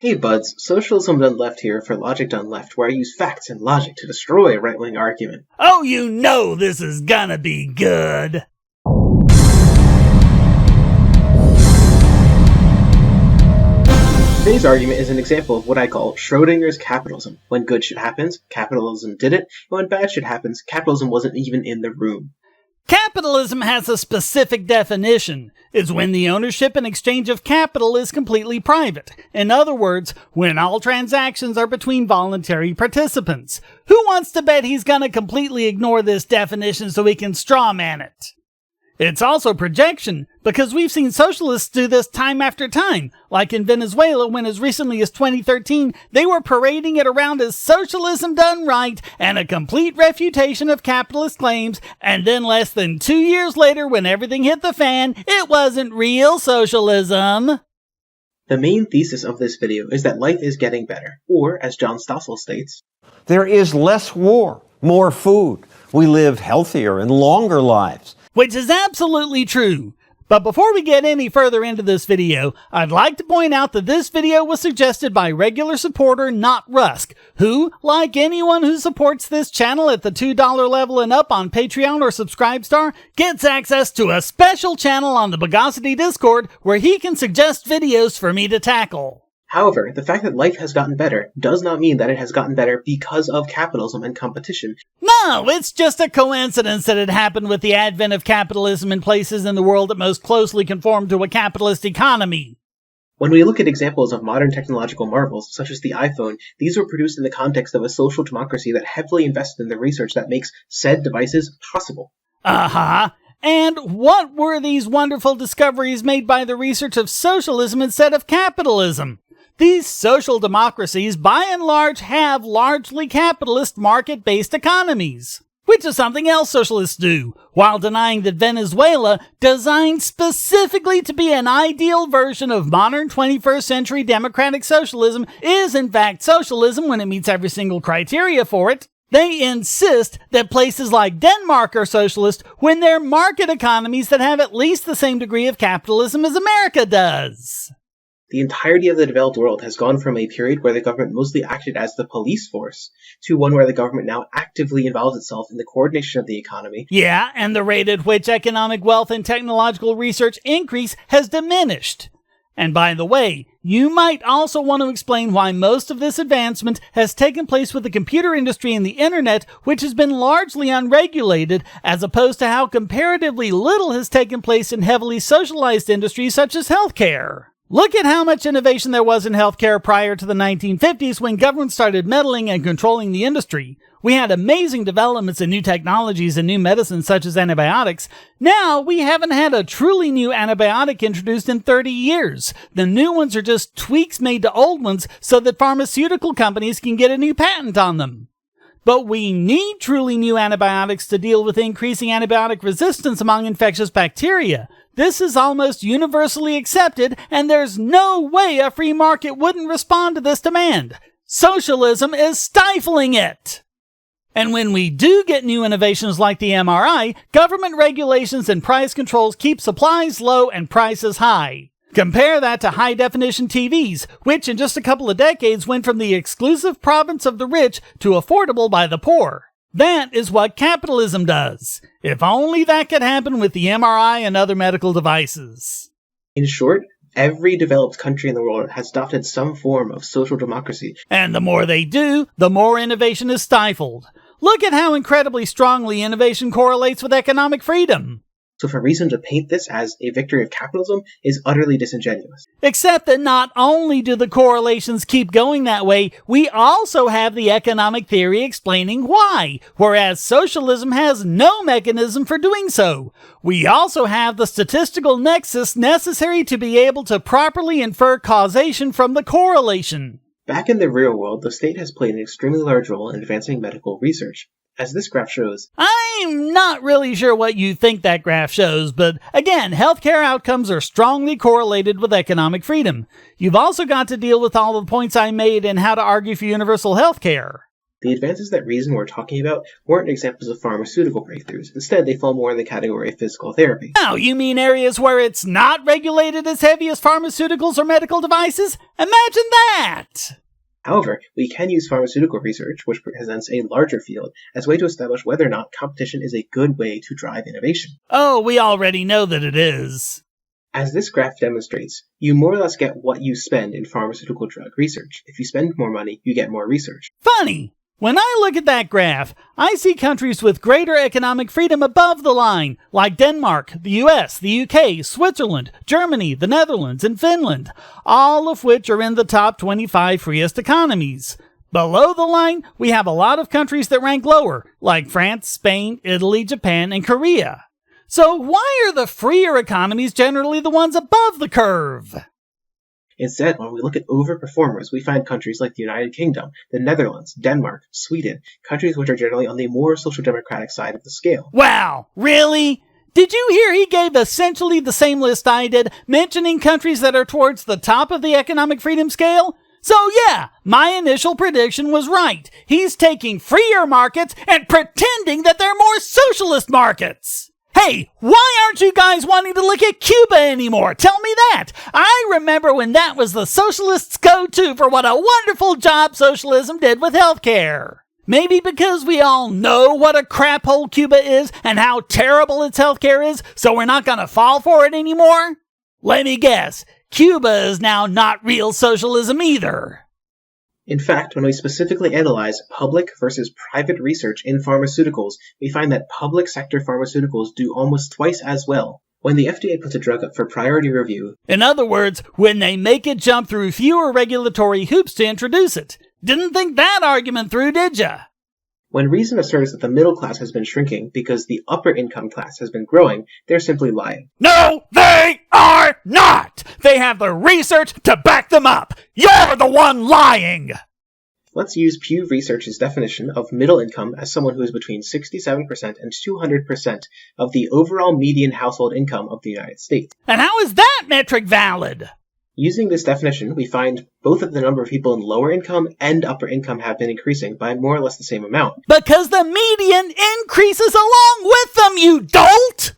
Hey buds, socialism done left here for logic done left, where I use facts and logic to destroy a right-wing argument. Oh, you know this is gonna be good. Today's argument is an example of what I call Schrodinger's capitalism. When good shit happens, capitalism did it, and when bad shit happens, capitalism wasn't even in the room. Capitalism has a specific definition. It's when the ownership and exchange of capital is completely private. In other words, when all transactions are between voluntary participants. Who wants to bet he's gonna completely ignore this definition so he can strawman it? It's also projection, because we've seen socialists do this time after time, like in Venezuela when as recently as 2013, they were parading it around as socialism done right and a complete refutation of capitalist claims, and then less than 2 years later when everything hit the fan, it wasn't real socialism. The main thesis of this video is that life is getting better, or as John Stossel states, there is less war, more food. We live healthier and longer lives. Which is absolutely true. But before we get any further into this video, I'd like to point out that this video was suggested by regular supporter Not Rusk, who, like anyone who supports this channel at the $2 level and up on Patreon or Subscribestar, gets access to a special channel on the Bogosity Discord where he can suggest videos for me to tackle. However, the fact that life has gotten better does not mean that it has gotten better because of capitalism and competition. No, it's just a coincidence that it happened with the advent of capitalism in places in the world that most closely conform to a capitalist economy. When we look at examples of modern technological marvels, such as the iPhone, these were produced in the context of a social democracy that heavily invested in the research that makes said devices possible. And what were these wonderful discoveries made by the research of socialism instead of capitalism? These social democracies, by and large, have largely capitalist market-based economies, which is something else socialists do, while denying that Venezuela, designed specifically to be an ideal version of modern 21st century democratic socialism, is in fact socialism when it meets every single criteria for it. They insist that places like Denmark are socialist when they're market economies that have at least the same degree of capitalism as America does. The entirety of the developed world has gone from a period where the government mostly acted as the police force to one where the government now actively involves itself in the coordination of the economy. Yeah, and the rate at which economic wealth and technological research increase has diminished. And by the way, you might also want to explain why most of this advancement has taken place with the computer industry and the internet, which has been largely unregulated, as opposed to how comparatively little has taken place in heavily socialized industries such as healthcare. Look at how much innovation there was in healthcare prior to the 1950s when government started meddling and controlling the industry. We had amazing developments in new technologies and new medicines such as antibiotics. Now, we haven't had a truly new antibiotic introduced in 30 years. The new ones are just tweaks made to old ones so that pharmaceutical companies can get a new patent on them. But we need truly new antibiotics to deal with increasing antibiotic resistance among infectious bacteria. This is almost universally accepted, and there's no way a free market wouldn't respond to this demand. Socialism is stifling it! And when we do get new innovations like the MRI, government regulations and price controls keep supplies low and prices high. Compare that to high-definition TVs, which in just a couple of decades went from the exclusive province of the rich to affordable by the poor. That is what capitalism does. If only that could happen with the MRI and other medical devices. In short, every developed country in the world has adopted some form of social democracy. And the more they do, the more innovation is stifled. Look at how incredibly strongly innovation correlates with economic freedom. So for reason to paint this as a victory of capitalism is utterly disingenuous. Except that not only do the correlations keep going that way, we also have the economic theory explaining why, whereas socialism has no mechanism for doing so. We also have the statistical nexus necessary to be able to properly infer causation from the correlation. Back in the real world, the state has played an extremely large role in advancing medical research. As this graph shows, I'm not really sure what you think that graph shows, but again, healthcare outcomes are strongly correlated with economic freedom. You've also got to deal with all the points I made and how to argue for universal healthcare. The advances that reason we're talking about weren't examples of pharmaceutical breakthroughs. Instead, they fall more in the category of physical therapy. Now, you mean areas where it's not regulated as heavy as pharmaceuticals or medical devices? Imagine that! However, we can use pharmaceutical research, which presents a larger field, as a way to establish whether or not competition is a good way to drive innovation. Oh, we already know that it is. As this graph demonstrates, you more or less get what you spend in pharmaceutical drug research. If you spend more money, you get more research. Funny! When I look at that graph, I see countries with greater economic freedom above the line, like Denmark, the US, the UK, Switzerland, Germany, the Netherlands, and Finland, all of which are in the top 25 freest economies. Below the line, we have a lot of countries that rank lower, like France, Spain, Italy, Japan, and Korea. So why are the freer economies generally the ones above the curve? Instead, when we look at overperformers, we find countries like the United Kingdom, the Netherlands, Denmark, Sweden, countries which are generally on the more social democratic side of the scale. Wow, really? Did you hear he gave essentially the same list I did, mentioning countries that are towards the top of the economic freedom scale? So yeah, my initial prediction was right. He's taking freer markets and pretending that they're more socialist markets. Hey, why aren't you guys wanting to look at Cuba anymore? Tell me that. I remember when that was the socialists' go-to for what a wonderful job socialism did with healthcare. Maybe because we all know what a crap hole Cuba is and how terrible its healthcare is, so we're not going to fall for it anymore? Let me guess, Cuba is now not real socialism either. In fact, when we specifically analyze public versus private research in pharmaceuticals, we find that public sector pharmaceuticals do almost twice as well. When the FDA puts a drug up for priority review, in other words, when they make it jump through fewer regulatory hoops to introduce it. Didn't think that argument through, did ya? When reason asserts that the middle class has been shrinking because the upper income class has been growing, they're simply lying. No, they are not! They have the research to back them up! You're the one lying! Let's use Pew Research's definition of middle income as someone who is between 67% and 200% of the overall median household income of the United States. And how is that metric valid? Using this definition, we find both of the number of people in lower income and upper income have been increasing by more or less the same amount. Because the median increases along with them, you dolt!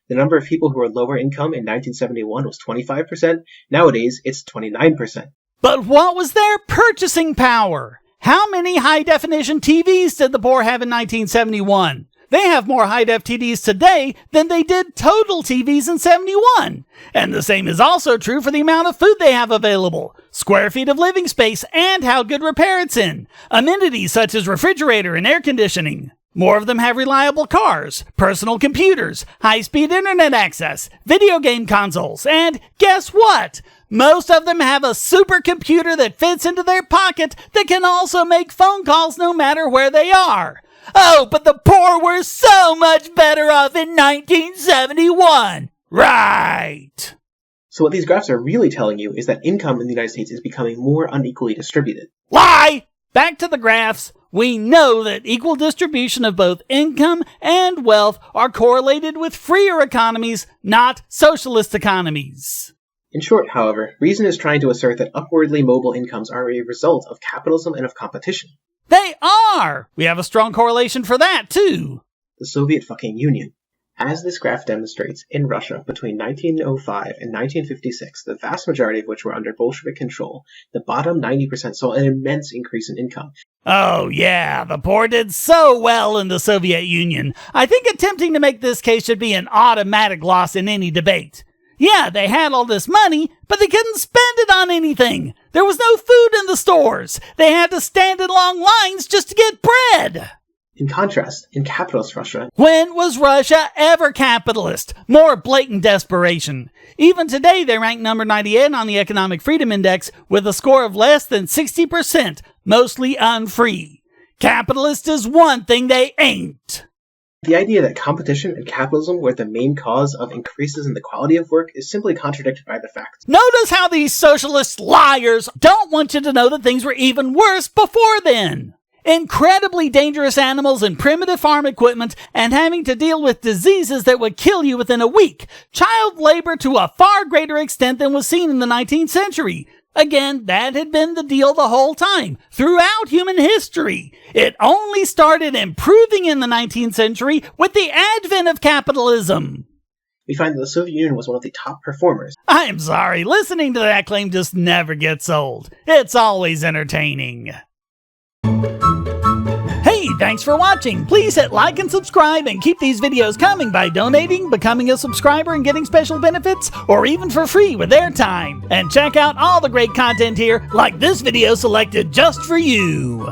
The number of people who were lower income in 1971 was 25%. Nowadays, it's 29%. But what was their purchasing power? How many high-definition TVs did the poor have in 1971? They have more high-def TVs today than they did total TVs in 71. And the same is also true for the amount of food they have available, square feet of living space, and how good repair it's in. Amenities such as refrigerator and air conditioning. More of them have reliable cars, personal computers, high-speed internet access, video game consoles, and guess what? Most of them have a supercomputer that fits into their pocket that can also make phone calls no matter where they are. Oh, but the poor were so much better off in 1971. Right. So what these graphs are really telling you is that income in the United States is becoming more unequally distributed. Lie! Back to the graphs. We know that equal distribution of both income and wealth are correlated with freer economies, not socialist economies. In short, however, reason is trying to assert that upwardly mobile incomes are a result of capitalism and of competition. They are! We have a strong correlation for that, too. The Soviet fucking Union. As this graph demonstrates, in Russia, between 1905 and 1956, the vast majority of which were under Bolshevik control, the bottom 90% saw an immense increase in income. Oh yeah, the poor did so well in the Soviet Union. I think attempting to make this case should be an automatic loss in any debate. Yeah, they had all this money, but they couldn't spend it on anything. There was no food in the stores. They had to stand in long lines just to get bread. In contrast, in capitalist Russia, when was Russia ever capitalist? More blatant desperation. Even today, they rank number 98 on the Economic Freedom Index with a score of less than 60%, mostly unfree. Capitalist is one thing they ain't. The idea that competition and capitalism were the main cause of increases in the quality of work is simply contradicted by the facts. Notice how these socialist liars don't want you to know that things were even worse before then. Incredibly dangerous animals and primitive farm equipment, and having to deal with diseases that would kill you within a week. Child labor to a far greater extent than was seen in the 19th century. Again, that had been the deal the whole time, throughout human history. It only started improving in the 19th century with the advent of capitalism. We find that the Soviet Union was one of the top performers. I'm sorry, listening to that claim just never gets old. It's always entertaining. Hey, thanks for watching. Please hit like and subscribe and keep these videos coming by donating, becoming a subscriber and getting special benefits, or even for free with airtime. And check out all the great content here, like this video selected just for you.